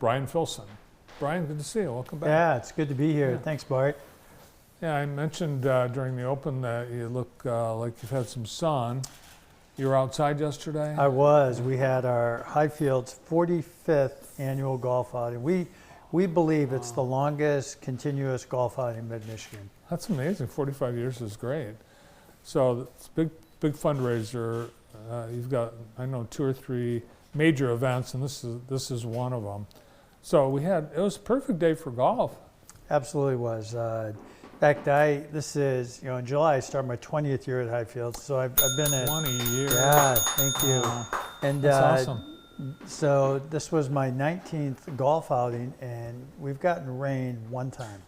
Brian Filson. Brian, good to see you. Welcome back. Yeah, it's good to be here. Yeah. Thanks, Bart. Yeah, I mentioned during the open that you look like you've had some sun. You were outside yesterday? I was. We had our Highfields 45th annual golf outing. We believe it's the longest continuous golf outing in mid-Michigan. That's amazing. 45 years is great. So it's big fundraiser. You've got, I know, 2 or 3 major events, and this is one of them. So it was a perfect day for golf. Absolutely was. In fact, this is, in July I start my 20th year at Highfields, so I've been at 20 years. Yeah, thank you. And that's awesome. So this was my 19th golf outing, and we've gotten rain one time,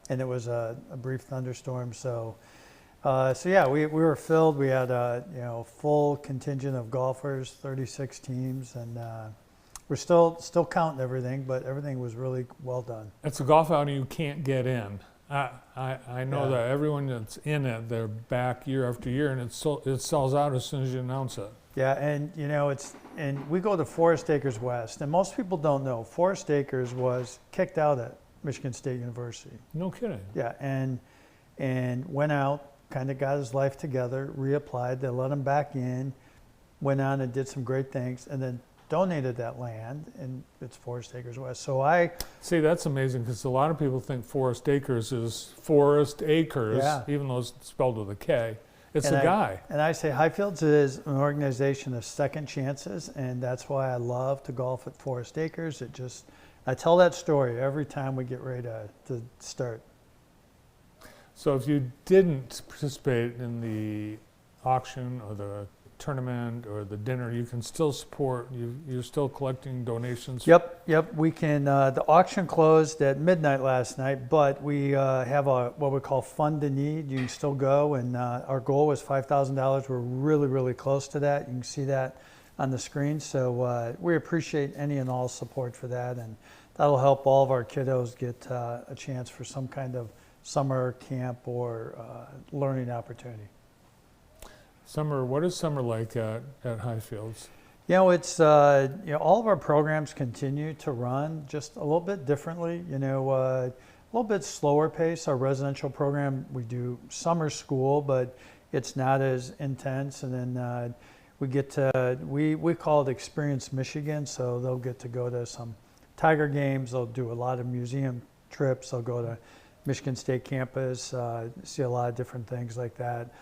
and it was a brief thunderstorm. So yeah, we were filled. We had a full contingent of golfers, 36 teams, and we're still counting everything, but everything was really well done. It's a golf outing you can't get in. I know that everyone that's in it, they're back year after year, and it sells out as soon as you announce it. Yeah, and and we go to Forest Acres West, and most people don't know Forest Acres was kicked out at Michigan State University. No kidding. Yeah, and went out, kind of got his life together, reapplied. They let him back in, went on and did some great things, and then donated that land, and it's Forest Acres West. So see, that's amazing, because a lot of people think Forest Acres is Forest Acres, even though it's spelled with a K. It's a guy. And I say Highfields is an organization of second chances, and that's why I love to golf at Forest Acres. I tell that story every time we get ready to start. So if you didn't participate in the auction or the tournament or the dinner, you can still support. You're still collecting donations. Yep. We can. The auction closed at midnight last night, but we have what we call fund to need. You can still go, and our goal was $5,000. We're really close to that. You can see that on the screen. So we appreciate any and all support for that, and that'll help all of our kiddos get a chance for some kind of summer camp or learning opportunity. Summer, what is summer like at Highfields? It's all of our programs continue to run just a little bit differently. A little bit slower pace. Our residential program, we do summer school, but it's not as intense. And then we get to we call it Experience Michigan, so they'll get to go to some Tiger games. They'll do a lot of museum trips. They'll go to Michigan State campus, see a lot of different things like that.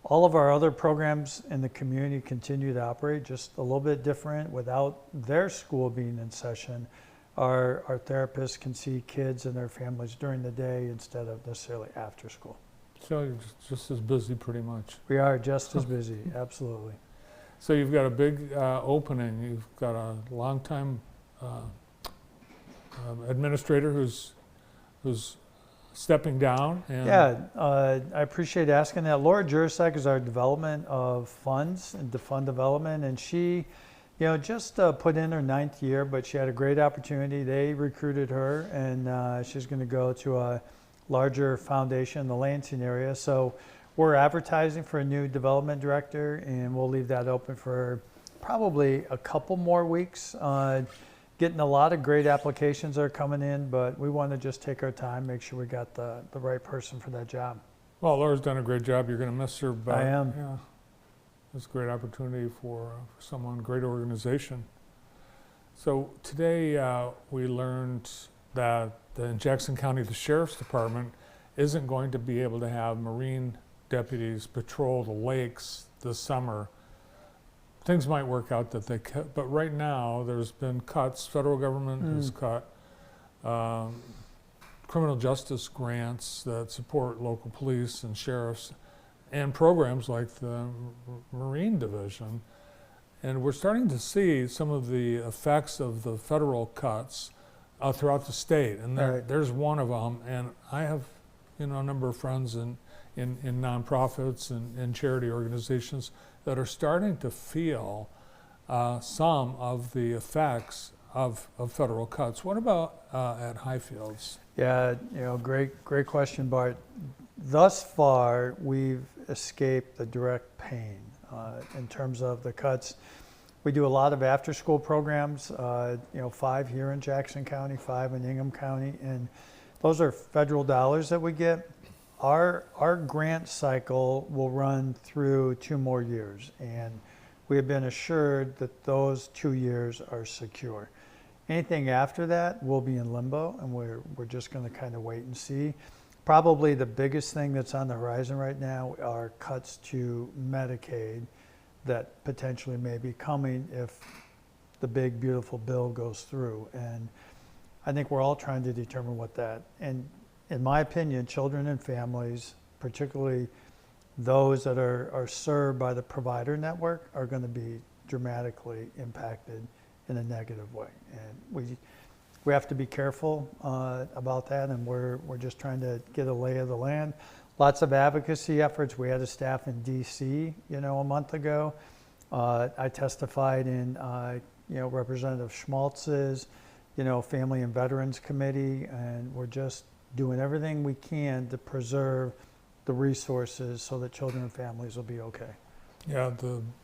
All of our other programs in the community continue to operate just a little bit different without their school being in session. Our therapists can see kids and their families during the day instead of necessarily after school. So you're just as busy pretty much. We are just as busy, absolutely. So you've got a big opening. You've got a longtime administrator who's stepping down. And I appreciate asking that. Laura Jurasek is our development of funds and fund development, and she, just put in her 9th year, but she had a great opportunity. They recruited her, and she's going to go to a larger foundation in the Lansing area. So we're advertising for a new development director, and we'll leave that open for probably a couple more weeks. Getting a lot of great applications are coming in, but we want to just take our time, make sure we got the right person for that job. Well, Laura's done a great job. You're going to miss her, but I am. Yeah, it's a great opportunity for someone, great organization. So today we learned that in Jackson County, the Sheriff's Department isn't going to be able to have Marine deputies patrol the lakes this summer. Things might work out that they cut, but right now there's been cuts. Federal government has cut criminal justice grants that support local police and sheriffs and programs like the Marine Division. And we're starting to see some of the effects of the federal cuts throughout the state. And there's one of them. And I have a number of friends in nonprofits and charity organizations that are starting to feel some of the effects of federal cuts. What about at Highfields? Yeah, great question, Bart. Thus far, we've escaped the direct pain in terms of the cuts. We do a lot of after-school programs, 5 here in Jackson County, 5 in Ingham County, and those are federal dollars that we get. Our grant cycle will run through 2 more years, and we have been assured that those 2 years are secure. Anything after that will be in limbo, and we're just going to kind of wait and see. Probably the biggest thing that's on the horizon right now are cuts to Medicaid that potentially may be coming if the big, beautiful bill goes through. And I think we're all trying to determine what that, and in my opinion, children and families, particularly those that are served by the provider network, are going to be dramatically impacted in a negative way. And we have to be careful about that, and we're just trying to get a lay of the land. Lots of advocacy efforts. We had a staff in DC, a month ago. I testified in, Representative Schmaltz's, Family and Veterans Committee, and we're just doing everything we can to preserve the resources so that children and families will be okay. Yeah,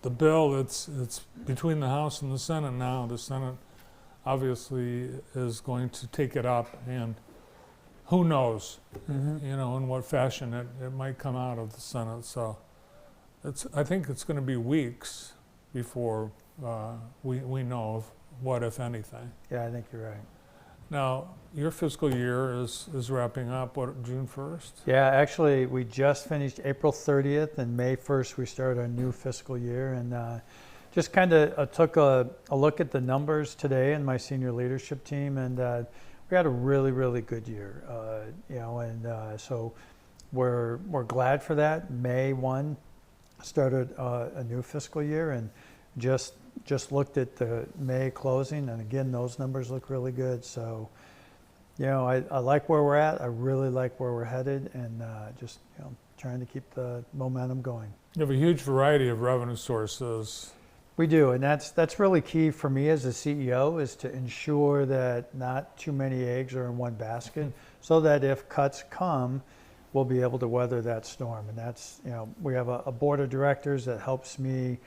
the bill, it's between the House and the Senate now. The Senate obviously is going to take it up, and who knows, in what fashion it might come out of the Senate. So I think it's going to be weeks before we know of what, if anything. Yeah, I think you're right. Now, your fiscal year is wrapping up, June 1st? Yeah, actually, we just finished April 30th, and May 1st we started our new fiscal year, and just kind of took a look at the numbers today in my senior leadership team, and we had a really, really good year, so we're glad for that. May 1 started a new fiscal year, and just looked at the May closing, and again, those numbers look really good. So, I like where we're at. I really like where we're headed, and just trying to keep the momentum going. You have a huge variety of revenue sources. We do, and that's really key for me as a CEO, is to ensure that not too many eggs are in one basket, so that if cuts come, we'll be able to weather that storm. And that's, we have a board of directors that helps me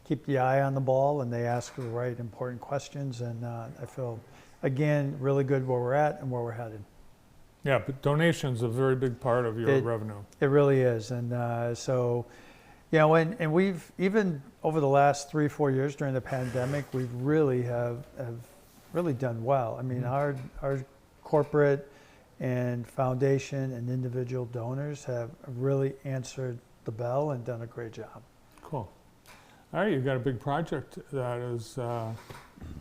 keep the eye on the ball, and they ask the right important questions, and I feel, again, really good where we're at and where we're headed. Yeah, but donations are a very big part of your revenue. It really is, and so, and we've, even over the last 3-4 years during the pandemic, we've really have really done well. I mean, our corporate and foundation and individual donors have really answered the bell and done a great job. Cool. All right, you've got a big project that is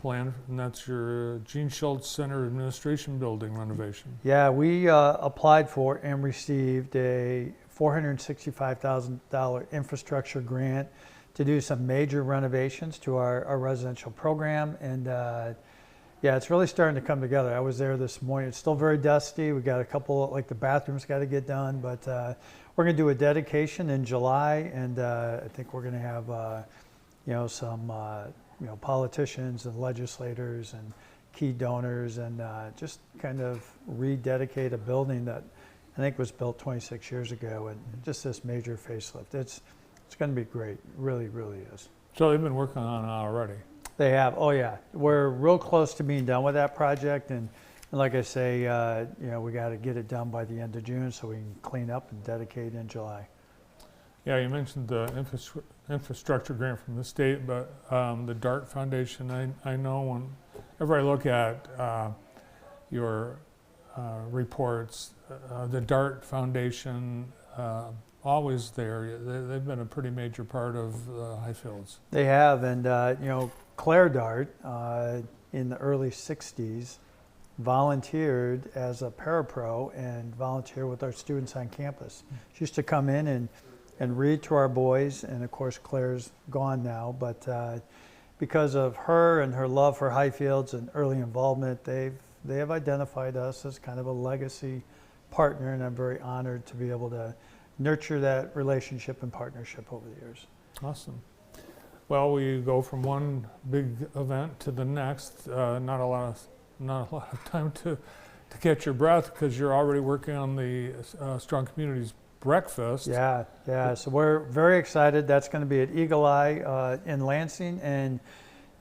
planned, and that's your Gene Schultz Center Administration Building renovation. Yeah, we applied for and received a $465,000 infrastructure grant to do some major renovations to our residential program, and it's really starting to come together. I was there this morning. It's still very dusty. We got a couple, like the bathrooms got to get done, but we're going to do a dedication in July, and I think we're going to have some politicians and legislators and key donors, and just kind of rededicate a building that I think was built 26 years ago, and just this major facelift. It's going to be great. It really, really is. So they've been working on it already. They have. Oh yeah, we're real close to being done with that project, and like I say, we got to get it done by the end of June so we can clean up and dedicate in July. Yeah, you mentioned the infrastructure grant from the state, but the DART Foundation, I know whenever I look at your reports, the DART Foundation, always there. They've been a pretty major part of Highfields. They have, and Claire Dart, in the early 60s, volunteered as a parapro and volunteered with our students on campus. She used to come in and read to our boys, and of course Claire's gone now, but because of her and her love for Highfields and early involvement, they have identified us as kind of a legacy partner, and I'm very honored to be able to nurture that relationship and partnership over the years. Awesome. Well, we go from one big event to the next. Not a lot of time to catch your breath, because you're already working on the Strong Communities breakfast. Yeah. So we're very excited. That's going to be at Eagle Eye in Lansing, and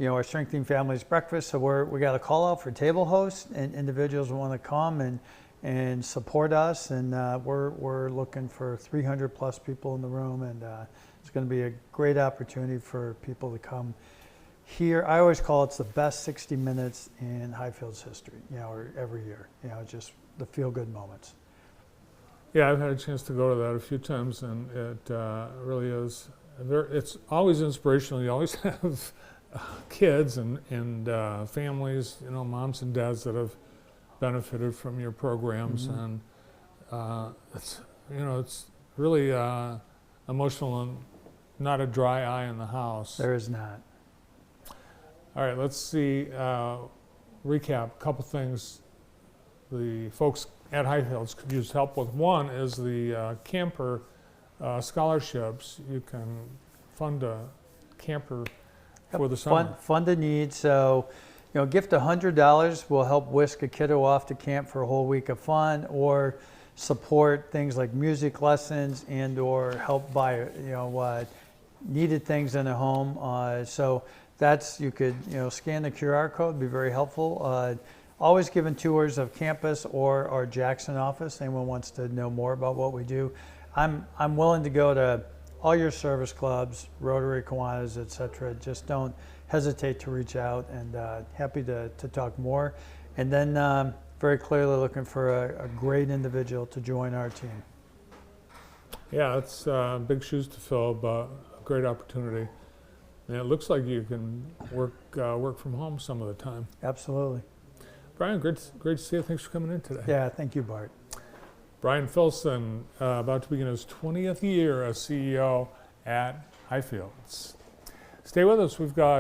our Strengthening Families Breakfast. So we got a call out for table hosts and individuals who want to come and support us. And we're looking for 300 plus people in the room, and it's going to be a great opportunity for people to come here. I always call it's the best 60 minutes in Highfields history, or every year, just the feel-good moments. Yeah, I've had a chance to go to that a few times, and it really is. It's always inspirational. You always have kids and families, moms and dads that have benefited from your programs, and it's really emotional and not a dry eye in the house. There is not. All right, let's see. Recap a couple things the folks at Highfields could use help with. One is the camper scholarships. You can fund a camper for the summer. Fund a need. So, gift $100 will help whisk a kiddo off to camp for a whole week of fun, or support things like music lessons or help buy needed things in a home. So that's, you could scan the QR code, be very helpful. Always giving tours of campus or our Jackson office. Anyone wants to know more about what we do, I'm willing to go to all your service clubs, Rotary, Kiwanis, etc. Just don't hesitate to reach out, and happy to talk more. And then very clearly looking for a great individual to join our team. Yeah, it's big shoes to fill, but a great opportunity. And it looks like you can work from home some of the time. Absolutely. Brian, great to see you. Thanks for coming in today. Yeah, thank you, Bart. Brian Filson, about to begin his 20th year as CEO at Highfields. Stay with us. We've got